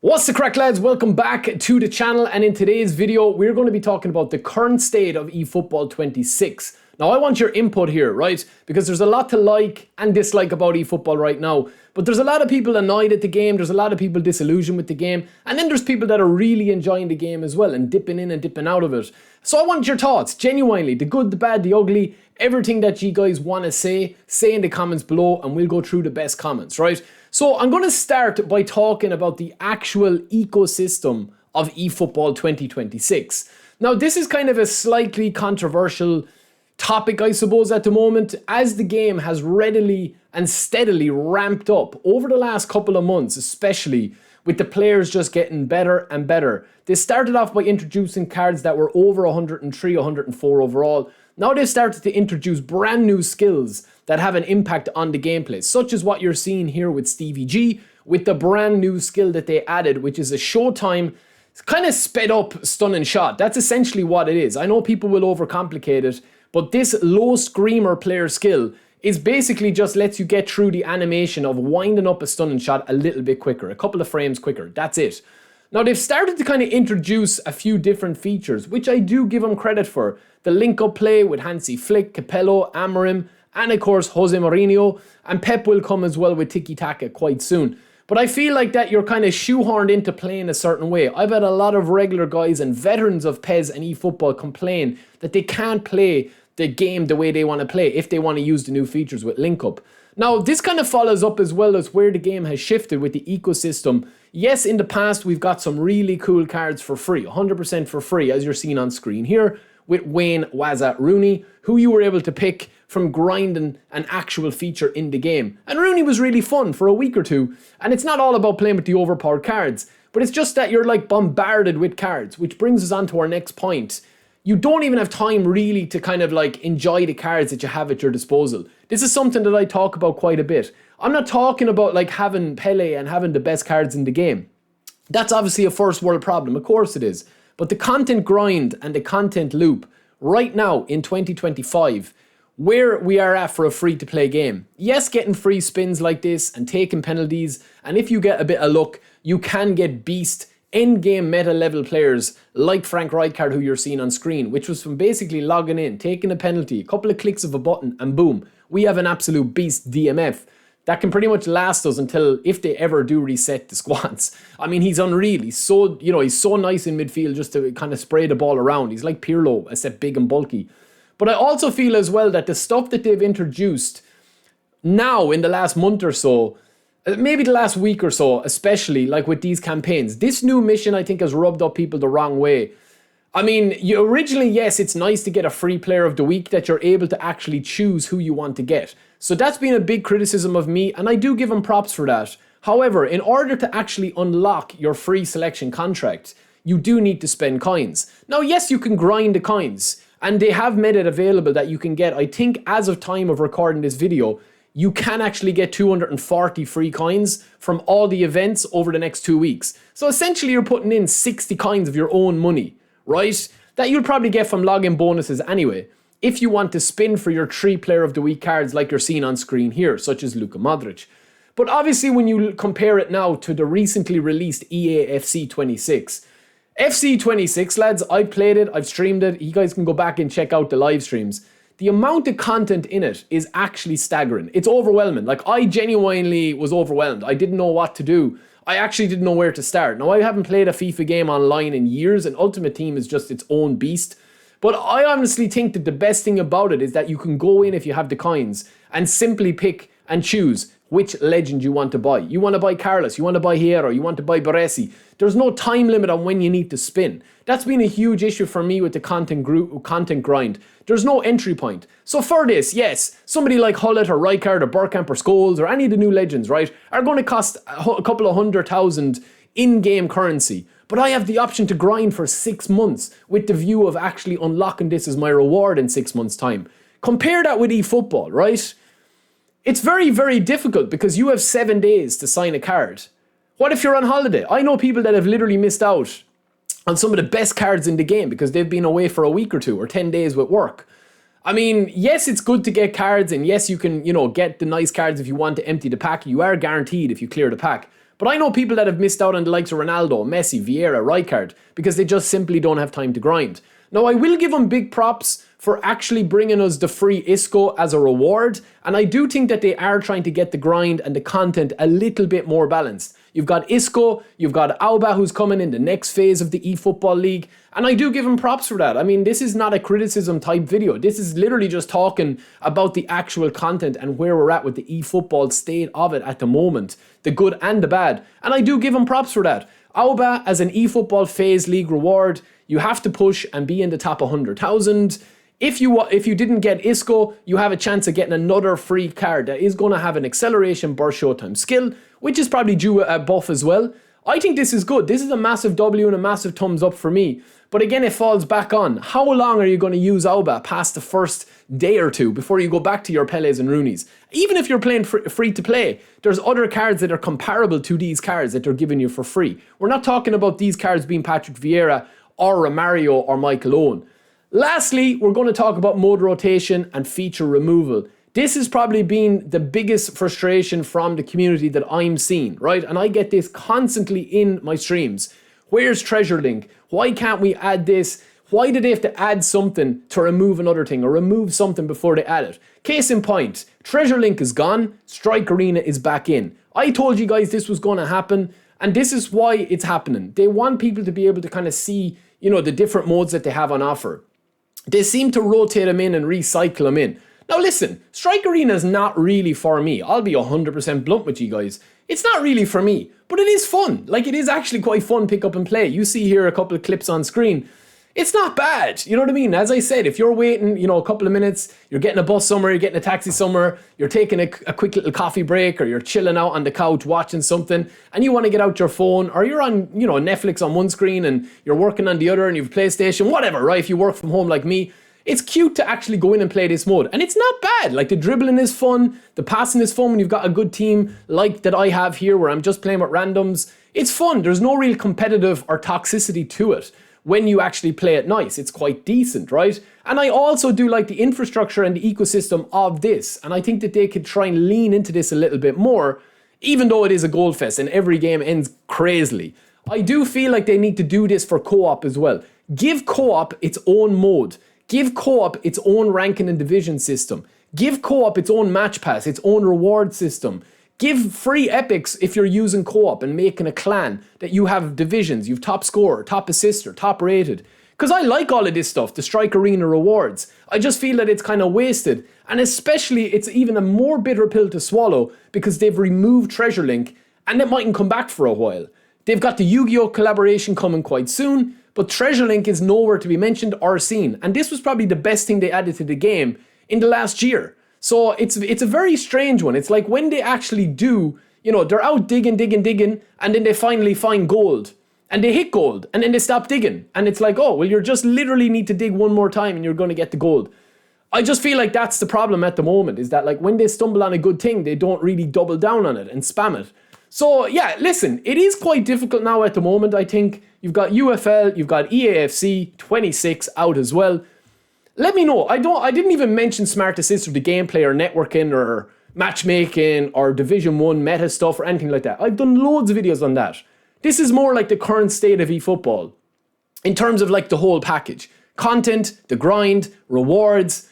What's the crack, lads? Welcome back to the channel, and in today's video we're going to be talking about the current state of eFootball 26. Now I want your input here, right? Because there's a lot to like and dislike about eFootball right now, but there's a lot of people annoyed at the game, there's a lot of people disillusioned with the game, and then there's people that are really enjoying the game as well and dipping in and dipping out of it. So I want your thoughts, genuinely, the good, the bad, the ugly, everything that you guys want to say in the comments below, and we'll go through the best comments, right? So I'm going to start by talking about the actual ecosystem of eFootball 2026. Now this is kind of a slightly controversial topic, I suppose, at the moment, as the game has readily and steadily ramped up over the last couple of months, especially with the players just getting better and better. They started off by introducing cards that were over 103, 104 overall. Now they've started to introduce brand new skills that have an impact on the gameplay, such as what you're seeing here with Stevie G, with the brand new skill that they added, which is a Showtime, kind of sped up stunning shot. That's essentially what it is. I know people will overcomplicate it, but this low screamer player skill is basically just lets you get through the animation of winding up a stunning shot a little bit quicker, a couple of frames quicker. That's it. Now they've started to kind of introduce a few different features, which I do give them credit for. The link-up play with Hansi Flick, Capello, Amorim, and of course Jose Mourinho, and Pep will come as well with tiki-taka quite soon. But I feel like that you're kind of shoehorned into playing a certain way. I've had a lot of regular guys and veterans of PES and eFootball complain that they can't play the game the way they want to play if they want to use the new features with link-up. Now, this kind of follows up as well as where the game has shifted with the ecosystem. Yes, in the past, we've got some really cool cards for free, 100% for free, as you're seeing on screen here, with Wayne Wazza Rooney, who you were able to pick from grinding an actual feature in the game. And Rooney was really fun for a week or two, and it's not all about playing with the overpowered cards, but it's just that you're like bombarded with cards, which brings us on to our next point. You don't even have time really to kind of like enjoy the cards that you have at your disposal. This is something that I talk about quite a bit. I'm not talking about like having Pele and having the best cards in the game. That's obviously a first world problem, of course it is. But the content grind and the content loop right now in 2025, where we are at for a free-to-play game. Yes, getting free spins like this and taking penalties, and if you get a bit of luck, you can get beast end-game meta-level players like Frank Rijkaard, who you're seeing on screen, which was from basically logging in, taking a penalty, a couple of clicks of a button, and boom, we have an absolute beast DMF that can pretty much last us until, if they ever do reset the squads. I mean, he's unreal. He's so, he's so nice in midfield just to kind of spray the ball around. He's like Pirlo, except big and bulky. But I also feel as well that the stuff that they've introduced now in the last month or so, maybe the last week or so, especially like with these campaigns, this new mission I think has rubbed up people the wrong way. I mean, originally, yes, it's nice to get a free player of the week that you're able to actually choose who you want to get. So that's been a big criticism of me, and I do give him props for that. However, in order to actually unlock your free selection contract, you do need to spend coins. Now, yes, you can grind the coins, and they have made it available that you can get, I think as of time of recording this video, you can actually get 240 free coins from all the events over the next 2 weeks. So essentially you're putting in 60 coins of your own money, right? That you'll probably get from login bonuses anyway, if you want to spin for your 3 player of the week cards like you're seeing on screen here, such as Luka Modric. But obviously when you compare it now to the recently released EA FC 26, FC 26, lads, I've played it, I've streamed it, you guys can go back and check out the live streams. The amount of content in it is actually staggering. It's overwhelming. Like, I genuinely was overwhelmed. I didn't know what to do. I actually didn't know where to start. Now, I haven't played a FIFA game online in years, and Ultimate Team is just its own beast. But I honestly think that the best thing about it is that you can go in if you have the coins and simply pick and choose which legend you want to buy. You want to buy Carlos, you want to buy Hierro, you want to buy Baresi. There's no time limit on when you need to spin. That's been a huge issue for me with the content grind. There's no entry point. So for this, yes, somebody like Hullet or Rijkaard or Bergkamp or Scholes or any of the new legends, right, are going to cost a couple of 100,000 in-game currency. But I have the option to grind for 6 months with the view of actually unlocking this as my reward in 6 months' time. Compare that with eFootball, right? It's very, very difficult because you have 7 days to sign a card. What if you're on holiday? I know people that have literally missed out on some of the best cards in the game because they've been away for a week or two or 10 days with work. I mean, yes, it's good to get cards, and yes, you can, get the nice cards if you want to empty the pack. You are guaranteed if you clear the pack. But I know people that have missed out on the likes of Ronaldo, Messi, Vieira, Rijkaard, because they just simply don't have time to grind. Now, I will give them big props for actually bringing us the free Isco as a reward, and I do think that they are trying to get the grind and the content a little bit more balanced. You've got Isco, you've got Auba who's coming in the next phase of the eFootball League, and I do give him props for that. I mean, this is not a criticism type video. This is literally just talking about the actual content and where we're at with the eFootball state of it at the moment, the good and the bad, and I do give him props for that. Auba as an eFootball phase league reward, you have to push and be in the top 100,000. If you didn't get Isco, you have a chance of getting another free card that is going to have an acceleration burst showtime skill, which is probably due a buff as well. I think this is good. This is a massive W and a massive thumbs up for me. But again, it falls back on. How long are you going to use Auba past the first day or two before you go back to your Peles and Rooneys? Even if you're playing free to play, there's other cards that are comparable to these cards that they're giving you for free. We're not talking about these cards being Patrick Vieira or Romario or Michael Owen. Lastly, we're going to talk about mode rotation and feature removal. This has probably been the biggest frustration from the community that I'm seeing, right? And I get this constantly in my streams. Where's Treasure Link? Why can't we add this? Why do they have to add something to remove another thing or remove something before they add it? Case in point, Treasure Link is gone, Strike Arena is back in. I told you guys this was going to happen, and this is why it's happening. They want people to be able to kind of see, the different modes that they have on offer. They seem to rotate them in and recycle them in. Now listen, Strike Arena is not really for me. I'll be 100% blunt with you guys. It's not really for me, but it is fun. Like, it is actually quite fun, pick up and play. You see here a couple of clips on screen. It's not bad, you know what I mean? As I said, if you're waiting, a couple of minutes, you're getting a bus somewhere, you're getting a taxi somewhere, you're taking a quick little coffee break, or you're chilling out on the couch watching something, and you want to get out your phone, or you're on, Netflix on one screen, and you're working on the other, and you have PlayStation, whatever, right? If you work from home like me, it's cute to actually go in and play this mode. And it's not bad. Like, the dribbling is fun, the passing is fun when you've got a good team like that I have here, where I'm just playing with randoms. It's fun. There's no real competitive or toxicity to it. When you actually play it nice, it's quite decent, right? And I also do like the infrastructure and the ecosystem of this. And I think that they could try and lean into this a little bit more, even though it is a goal fest and every game ends crazily. I do feel like they need to do this for co-op as well. Give co-op its own mode. Give co-op its own ranking and division system. Give co-op its own match pass, its own reward system. Give free epics if you're using co-op and making a clan that you have divisions, you've top scorer, top assister, top rated. Because I like all of this stuff, the Strike Arena rewards. I just feel that it's kind of wasted. And especially, it's even a more bitter pill to swallow because they've removed Treasure Link and it mightn't come back for a while. They've got the Yu-Gi-Oh! Collaboration coming quite soon, but Treasure Link is nowhere to be mentioned or seen. And this was probably the best thing they added to the game in the last year. So it's a very strange one. It's like when they actually do, they're out digging, and then they finally find gold. And they hit gold, and then they stop digging. And it's like, oh, well, you just literally need to dig one more time and you're going to get the gold. I just feel like that's the problem at the moment, is that like when they stumble on a good thing, they don't really double down on it and spam it. So yeah, listen, it is quite difficult now at the moment. I think you've got UFL, you've got EAFC 26 out as well. Let me know. I didn't even mention Smart Assist or the gameplay or networking or matchmaking or Division 1 meta stuff or anything like that. I've done loads of videos on that. This is more like the current state of eFootball in terms of like the whole package. Content, the grind, rewards,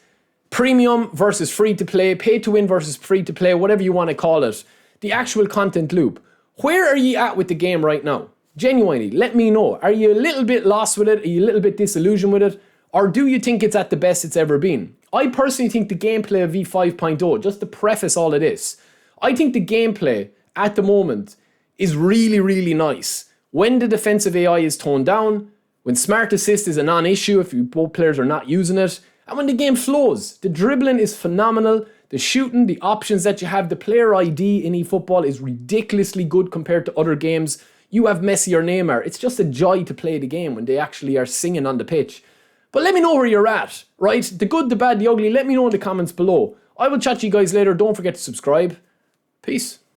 premium versus free to play, pay to win versus free to play, whatever you want to call it. The actual content loop. Where are you at with the game right now? Genuinely, let me know. Are you a little bit lost with it? Are you a little bit disillusioned with it? Or do you think it's at the best it's ever been? I personally think the gameplay of V5.0, just to preface all of this, I think the gameplay at the moment is really, really nice. When the defensive AI is toned down, when Smart Assist is a non-issue if both players are not using it, and when the game flows. The dribbling is phenomenal, the shooting, the options that you have, the player ID in eFootball is ridiculously good compared to other games. You have Messi or Neymar, it's just a joy to play the game when they actually are singing on the pitch. But let me know where you're at, right? The good, the bad, the ugly, let me know in the comments below. I will chat to you guys later. Don't forget to subscribe. Peace.